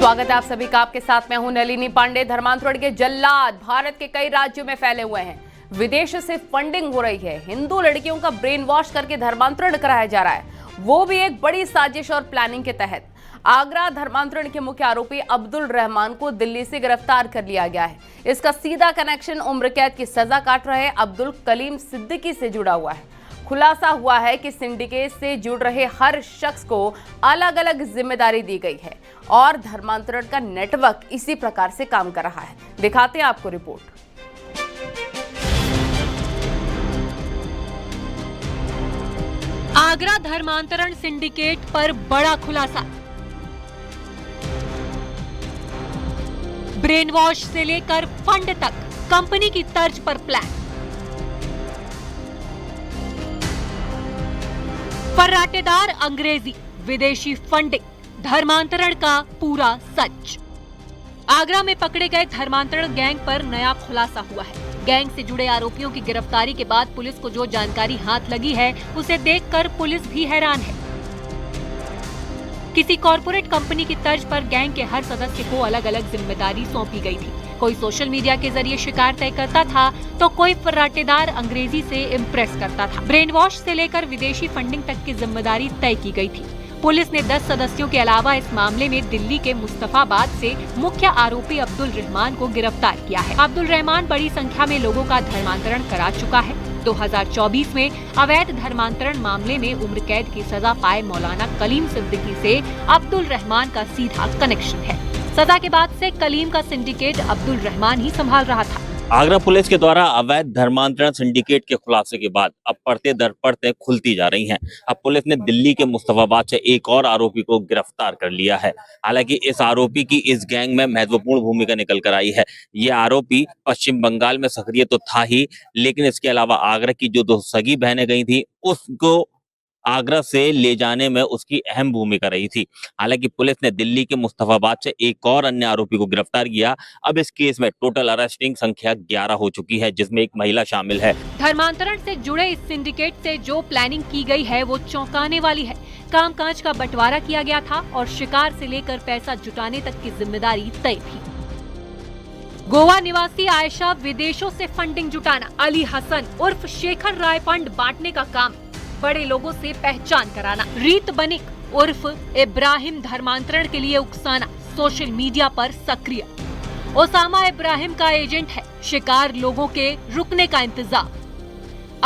स्वागत है आप सभी का। आपके साथ मैं हूं नलिनी पांडे। धर्मांतरण के जल्लाद भारत के कई राज्यों में फैले हुए हैं। विदेश से फंडिंग हो रही है। हिंदू लड़कियों का ब्रेन वॉश करके धर्मांतरण कराया जा रहा है, वो भी एक बड़ी साजिश और प्लानिंग के तहत। आगरा धर्मांतरण के मुख्य आरोपी अब्दुल रहमान को दिल्ली से गिरफ्तार कर लिया गया है। इसका सीधा कनेक्शन उम्र कैद की सजा काट रहे अब्दुल कलीम सिद्दीकी से जुड़ा हुआ है। खुलासा हुआ है कि सिंडिकेट से जुड़ रहे हर शख्स को अलग अलग जिम्मेदारी दी गई है और धर्मांतरण का नेटवर्क इसी प्रकार से काम कर रहा है। दिखाते हैं आपको रिपोर्ट। आगरा धर्मांतरण सिंडिकेट पर बड़ा खुलासा। ब्रेन वॉश से लेकर फंड तक कंपनी की तर्ज पर प्लान। फर्राटेदार अंग्रेजी, विदेशी फंडिंग, धर्मांतरण का पूरा सच। आगरा में पकड़े गए धर्मांतरण गैंग पर नया खुलासा हुआ है। गैंग से जुड़े आरोपियों की गिरफ्तारी के बाद पुलिस को जो जानकारी हाथ लगी है उसे देखकर पुलिस भी हैरान है। किसी कॉर्पोरेट कंपनी की तर्ज पर गैंग के हर सदस्य को अलग अलग जिम्मेदारी सौंपी गई थी। कोई सोशल मीडिया के जरिए शिकार तय करता था तो कोई फर्राटेदार अंग्रेजी से इम्प्रेस करता था। ब्रेन वॉश से लेकर विदेशी फंडिंग तक की जिम्मेदारी तय की गई थी। पुलिस ने 10 सदस्यों के अलावा इस मामले में दिल्ली के मुस्तफाबाद से मुख्य आरोपी अब्दुल रहमान को गिरफ्तार किया है। अब्दुल रहमान बड़ी संख्या में लोगों का धर्मांतरण करा चुका है। 2024 में अवैध धर्मांतरण मामले में उम्र कैद की सजा पाए मौलाना कलीम सिद्दीकी से अब्दुल रहमान का सीधा कनेक्शन है। सजा के बाद से कलीम का सिंडिकेट अब्दुल रहमान ही संभाल रहा था। आगरा पुलिस के द्वारा अवैध धर्मांतरण सिंडिकेट के खुलासे के बाद अब पर्दे दर पर्दे खुलती जा रही हैं। अब पुलिस ने दिल्ली के मुस्तफाबाद से एक और आरोपी को गिरफ्तार कर लिया है। हालांकि इस आरोपी की इस गैंग में महत्वपूर्ण भूमिका निकल कर आई है। ये आरोपी पश्चिम बंगाल में सक्रिय तो था ही, लेकिन इसके अलावा आगरा की जो 2 सगी बहनें गई थी उसको आगरा से ले जाने में उसकी अहम भूमिका रही थी। हालांकि पुलिस ने दिल्ली के मुस्तफाबाद से एक और अन्य आरोपी को गिरफ्तार किया। अब इस केस में टोटल अरेस्टिंग संख्या 11 हो चुकी है, जिसमें एक महिला शामिल है। धर्मांतरण से जुड़े इस सिंडिकेट से जो प्लानिंग की गई है वो चौंकाने वाली है। कामकाज का बंटवारा किया गया था और शिकार से लेकर पैसा जुटाने तक की जिम्मेदारी तय थी। गोवा निवासी आयशा विदेशों से फंडिंग जुटाना, अली हसन उर्फ शेखर राय फंड बांटने का काम, बड़े लोगों से पहचान कराना, रीत बनिक उर्फ इब्राहिम धर्मांतरण के लिए उकसाना, सोशल मीडिया पर सक्रिय। ओसामा इब्राहिम का एजेंट है, शिकार लोगों के रुकने का इंतजाम।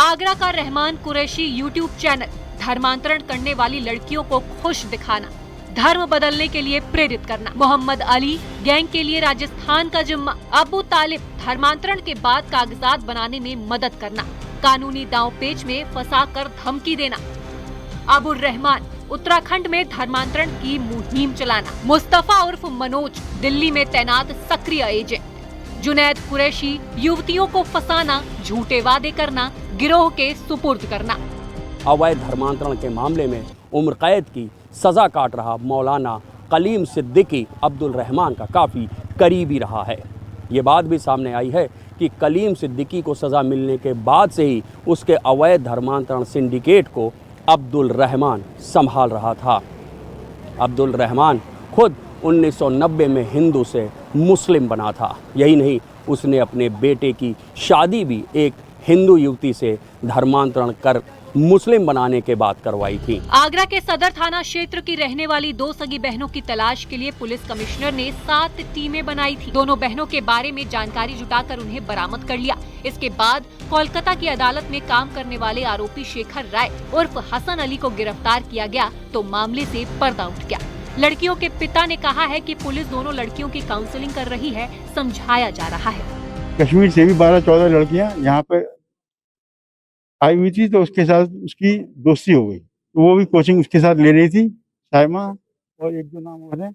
आगरा का रहमान कुरैशी यूट्यूब चैनल, धर्मांतरण करने वाली लड़कियों को खुश दिखाना, धर्म बदलने के लिए प्रेरित करना। मोहम्मद अली गैंग के लिए राजस्थान का जिम्मा। अबू तालिब धर्मांतरण के बाद कागजात बनाने में मदद करना, कानूनी दांवपेच में फंसाकर धमकी देना। अबुर रहमान उत्तराखंड में धर्मांतरण की मुहिम चलाना। मुस्तफा उर्फ मनोज दिल्ली में तैनात सक्रिय एजेंट। जुनैद कुरैशी युवतियों को फंसाना, झूठे वादे करना, गिरोह के सुपुर्द करना। अवैध धर्मांतरण के मामले में उम्र कैद की सजा काट रहा मौलाना कलीम सिद्दीकी अब्दुल रहमान का काफ़ी करीबी रहा है। ये बात भी सामने आई है कि कलीम सिद्दीकी को सज़ा मिलने के बाद से ही उसके अवैध धर्मांतरण सिंडिकेट को अब्दुल रहमान संभाल रहा था। अब्दुल रहमान खुद 1990 में हिंदू से मुस्लिम बना था। यही नहीं, उसने अपने बेटे की शादी भी एक हिंदू युवती से धर्मांतरण कर मुस्लिम बनाने के बाद करवाई थी। आगरा के सदर थाना क्षेत्र की रहने वाली 2 सगी बहनों की तलाश के लिए पुलिस कमिश्नर ने 7 टीमें बनाई थी। दोनों बहनों के बारे में जानकारी जुटाकर उन्हें बरामद कर लिया। इसके बाद कोलकाता की अदालत में काम करने वाले आरोपी शेखर राय उर्फ हसन अली को गिरफ्तार किया गया तो मामले से पर्दा उठ गया। लड़कियों के पिता ने कहा है कि पुलिस दोनों लड़कियों की काउंसलिंग कर रही है, समझाया जा रहा है। कश्मीर से भी 12-14 लड़कियां यहाँ पे आई हुई थी, तो उसके साथ उसकी दोस्ती हो गई। तो वो भी कोचिंग उसके साथ ले रही थी, साइमा और एक दो नाम और है,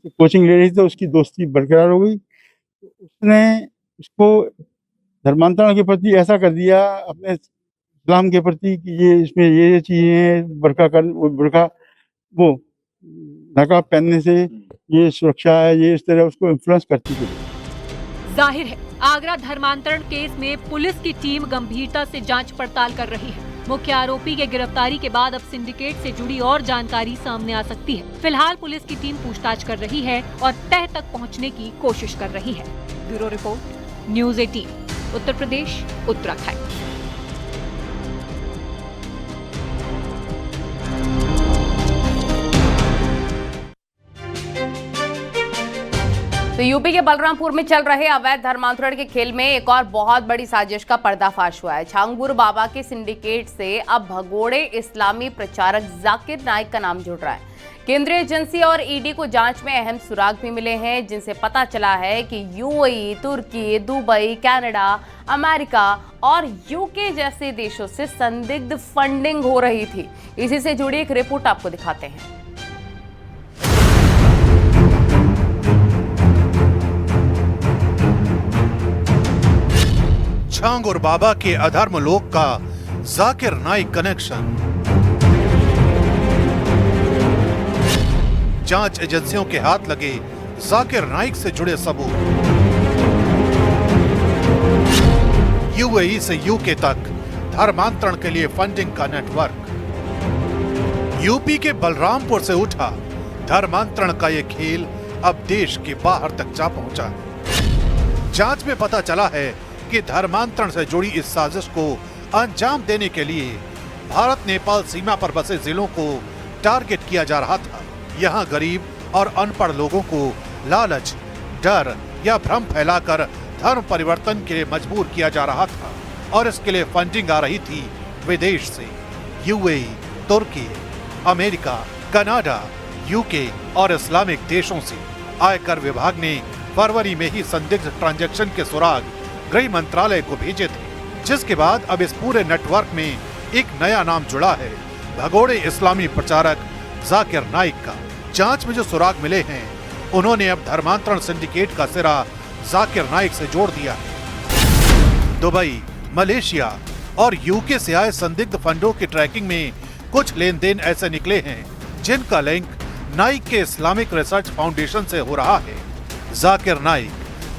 कोचिंग ले रही थी, तो उसकी दोस्ती बरकरार हो गई। तो उसने उसको धर्मांतरण के प्रति ऐसा कर दिया, अपने इस्लाम के प्रति कि ये इसमें ये चीज़ें हैं, बुर्का वो नकाब पहनने से ये सुरक्षा है, ये इस तरह उसको इन्फ्लुएंस करती थी। जाहिर है आगरा धर्मांतरण केस में पुलिस की टीम गंभीरता से जांच पड़ताल कर रही है। मुख्य आरोपी के गिरफ्तारी के बाद अब सिंडिकेट से जुड़ी और जानकारी सामने आ सकती है। फिलहाल पुलिस की टीम पूछताछ कर रही है और तह तक पहुंचने की कोशिश कर रही है। Bureau report, news 18, Uttar Pradesh, Uttarakhand. तो यूपी के बलरामपुर में चल रहे अवैध धर्मांतरण के खेल में एक और बहुत बड़ी साजिश का पर्दाफाश हुआ है। छांगुर बाबा के सिंडिकेट से अब भगोड़े इस्लामी प्रचारक जाकिर नाइक का नाम जुड़ रहा है। केंद्रीय एजेंसी और ईडी को जांच में अहम सुराग भी मिले हैं, जिनसे पता चला है कि यूएई, तुर्की, दुबई, कनाडा, अमेरिका और यूके जैसे देशों से संदिग्ध फंडिंग हो रही थी। इसी से जुड़ी एक रिपोर्ट आपको दिखाते हैं। छांगुर बाबा के अधर्म लोक का जाकिर नाइक कनेक्शन। जांच एजेंसियों के हाथ लगे जाकिर नाइक से जुड़े सबूत। यूएई से यूके तक धर्मांतरण के लिए फंडिंग का नेटवर्क। यूपी के बलरामपुर से उठा धर्मांतरण का यह खेल अब देश के बाहर तक जा पहुंचा है। जांच में पता चला है कि धर्मांतरण से जुड़ी इस साजिश को अंजाम देने के लिए भारत नेपाल सीमा पर बसे जिलों को टारगेट किया जा रहा था। यहाँ गरीब और अनपढ़ लोगों को लालच, डर या भ्रम फैलाकर धर्म परिवर्तन के लिए मजबूर किया जा रहा था और इसके लिए फंडिंग आ रही थी विदेश से। यूएई, तुर्की, अमेरिका, कनाडा, यूके और इस्लामिक देशों से। आयकर विभाग ने फरवरी में ही संदिग्ध ट्रांजैक्शन के सुराग गृह मंत्रालय को भेजे थे, जिसके बाद अब इस पूरे नेटवर्क में एक नया नाम जुड़ा है, भगोड़े इस्लामी प्रचारक जाकिर नाइक का। जांच में जो सुराग मिले हैं, उन्होंने अब धर्मांतरण सिंडिकेट का सिरा जाकिर नाइक से जोड़ दिया है। दुबई, मलेशिया और यूके से आए संदिग्ध फंडों की ट्रैकिंग में कुछ लेन देन ऐसे निकले हैं जिनका लिंक नाइक के इस्लामिक रिसर्च फाउंडेशन से हो रहा है। जाकिर नाइक,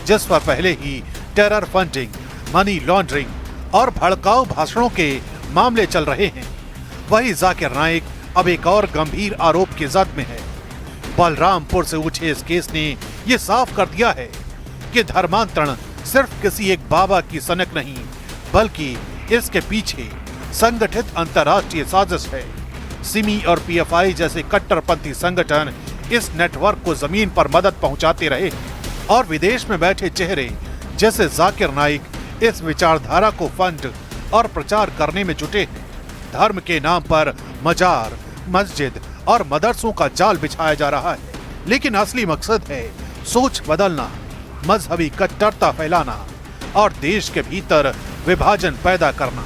जिस पर पहले ही टेरर फंडिंग, मनी लॉन्ड्रिंग और भड़काऊ भाषणों के मामले चल रहे हैं, वही जाकिर नाइक अब एक और गंभीर आरोप की जद में है। बलरामपुर से उठे इस केस ने ये साफ कर दिया है कि धर्मांतरण सिर्फ किसी एक बाबा की सनक नहीं, बल्कि इसके पीछे संगठित अंतर्राष्ट्रीय साजिश है। सिमी और पीएफआई जैसे कट्टरपंथी संगठन इस नेटवर्क को जमीन पर मदद पहुंचाते रहे और विदेश में बैठे चेहरे जैसे जाकिर नाइक इस विचारधारा को फंड और प्रचार करने में जुटे हैं। धर्म के नाम पर मजार, मस्जिद और मदरसों का जाल बिछाया जा रहा है, लेकिन असली मकसद है सोच बदलना, मजहबी कट्टरता फैलाना और देश के भीतर विभाजन पैदा करना।